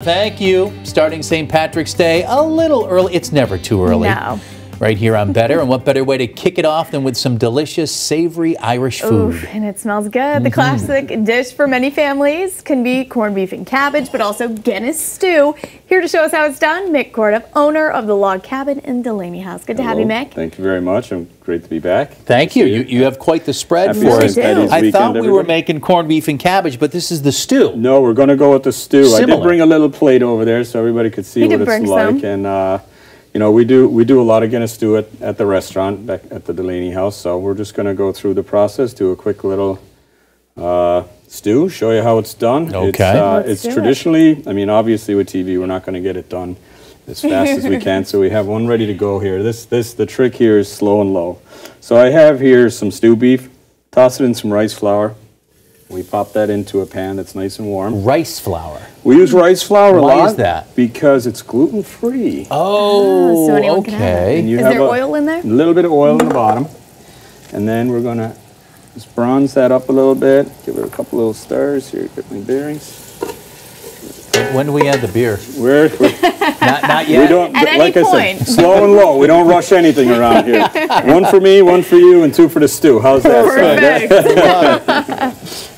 thank you. Starting St. Patrick's Day a little early. It's never too early. No. Right here on Better, and what better way to kick it off than with some delicious, savory Irish food. Oof, and it smells good. The classic dish for many families can be corned beef and cabbage, but also Guinness stew. Here to show us how it's done, Mick Corduff, owner of the Log Cabin in Delaney House. Good to have you, Mick. Thank you very much. Great to be back. Thank you. You have quite the spread for us. I thought we were making corned beef and cabbage, but this is the stew. No, we're going to go with the stew. Similar. I did bring a little plate over there so everybody could see what it's like. And you know, we do a lot of Guinness stew at the restaurant back at the Delaney House. So we're just going to go through the process, do a quick little stew, show you how it's done. Okay. It's traditionally, I mean, obviously with TV, we're not going to get it done as fast as we can. So we have one ready to go here. The trick here is slow and low. So I have here some stew beef. Toss it in some rice flour. We pop that into a pan that's nice and warm. Rice flour. We use rice flour a lot. Why is that? Because it's gluten-free. Oh, so anyone can have it. And is there oil in there? A little bit of oil in the bottom. And then we're going to just bronze that up a little bit. Give it a couple little stirs. Here, get my bearings. When do we add the beer? We're not yet. We don't, At like any I point. said, slow and low. We don't rush anything around here. One for me, one for you, and two for the stew. How's that Perfect.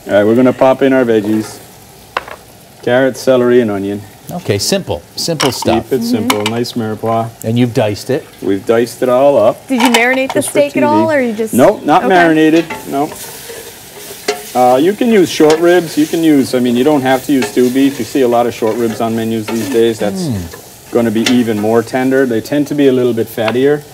All right, we're going to pop in our veggies. Carrot, celery, and onion. Okay, simple stuff. Keep it simple. Nice mirepoix. And you've diced it. We've diced it all up. Did you marinate the steak at all, or you just? Nope, not marinated. Nope. You can use short ribs. You can use, I mean, you don't have to use stew beef. You see a lot of short ribs on menus these days. That's going to be even more tender. They tend to be a little bit fattier,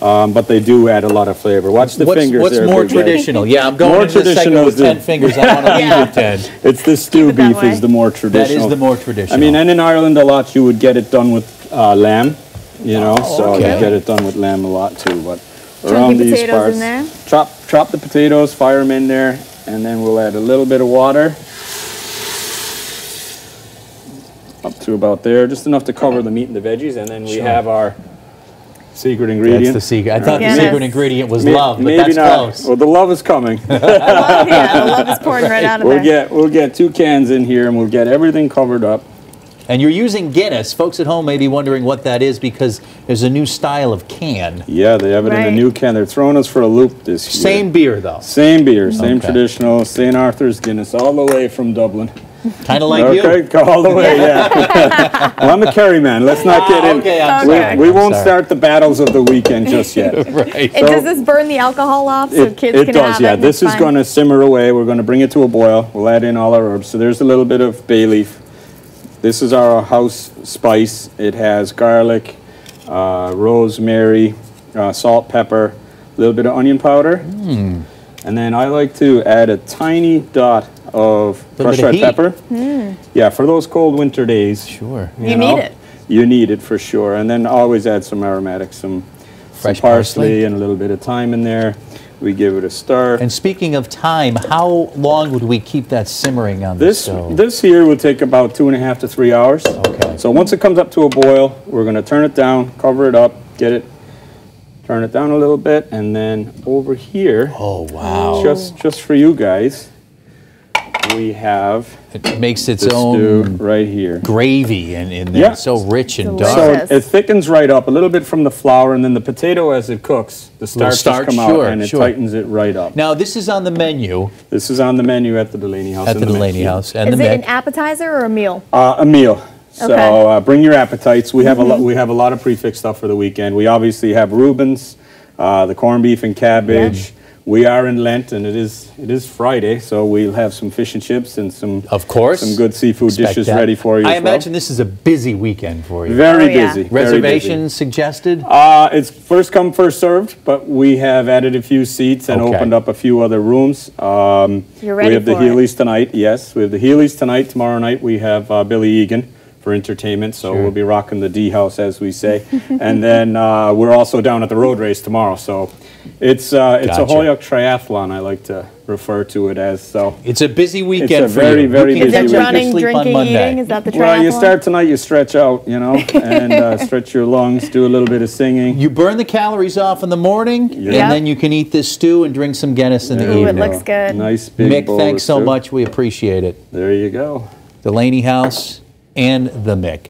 but they do add a lot of flavor. Watch the fingers What's there. more traditional? Yeah, I'm going into the segment with 10 fingers. I want to leave with 10. It's the stew beef is the more traditional. That is the more traditional. I mean, and in Ireland a lot you would get it done with lamb, you know, so you get it done with lamb a lot too. But around these parts, in there. chop the potatoes, fire them in there. And then we'll add a little bit of water, up to about there, just enough to cover the meat and the veggies. And then we have our secret ingredient. That's the secret. I thought the secret ingredient was love, but that's close. Well, the love is coming. The love is pouring right out of there. We'll get 2 cans in here, and we'll get everything covered up. And you're using Guinness. Folks at home may be wondering what that is because there's a new style of can. Yeah, they have it in a new can. They're throwing us for a loop this year. Same beer, though. Same beer, same traditional St. Arthur's Guinness, all the way from Dublin. Kind of like you. Okay, all the way, yeah. Well, I'm a Kerry man. Let's not get in. Okay, I'm sorry. We won't start the battles of the weekend just yet. Right. And does this burn the alcohol off so kids can have it? It does, yeah. This is going to simmer away. We're going to bring it to a boil. We'll add in all our herbs. So there's a little bit of bay leaf. This is our house spice. It has garlic, rosemary, salt, pepper, a little bit of onion powder. And then I like to add a tiny dot of crushed red pepper. Yeah, for those cold winter days. Sure. You need it. You need it for sure. And then always add some aromatics, some fresh parsley and a little bit of thyme in there. We give it a stir. And speaking of time, how long would we keep that simmering on the stove? This here will take about 2.5 to 3 hours. Okay. So once it comes up to a boil, we're going to turn it down, cover it up, turn it down a little bit, and then over here, just for you guys, we have it makes its the own stew right here. Gravy in there. It's so rich and dark. So it thickens right up a little bit from the flour, and then the potato as it cooks, the starch come out and it tightens it right up. Now this is on the menu. This is on the menu at the Delaney House. At the Delaney House. And is it an appetizer or a meal? A meal. So bring your appetites. We have a lot of prefix stuff for the weekend. We obviously have Rubens, the corned beef and cabbage. We are in Lent, and it is Friday, so we'll have some fish and chips and some good seafood dishes ready for you. I imagine this is a busy weekend for you. Very busy. Reservations suggested? It's first come, first served, but we have added a few seats and opened up a few other rooms. You're ready we have the Healy's tonight. Yes, we have the Healy's tonight. Tomorrow night we have Billy Egan for entertainment, so we'll be rocking the D house, as we say. And then we're also down at the road race tomorrow, so it's a Holyoke triathlon, I like to refer to it as. So it's a busy weekend. It's a very busy weekend. Is that running, drinking, eating? Is that the triathlon? Well, you start tonight, you stretch out, you know, and stretch your lungs, do a little bit of singing. You burn the calories off in the morning, and then you can eat this stew and drink some Guinness in the evening. It looks good. Nice big Mick, bowl thanks so stew. much. We appreciate it. There you go. Delaney House, and the Mick.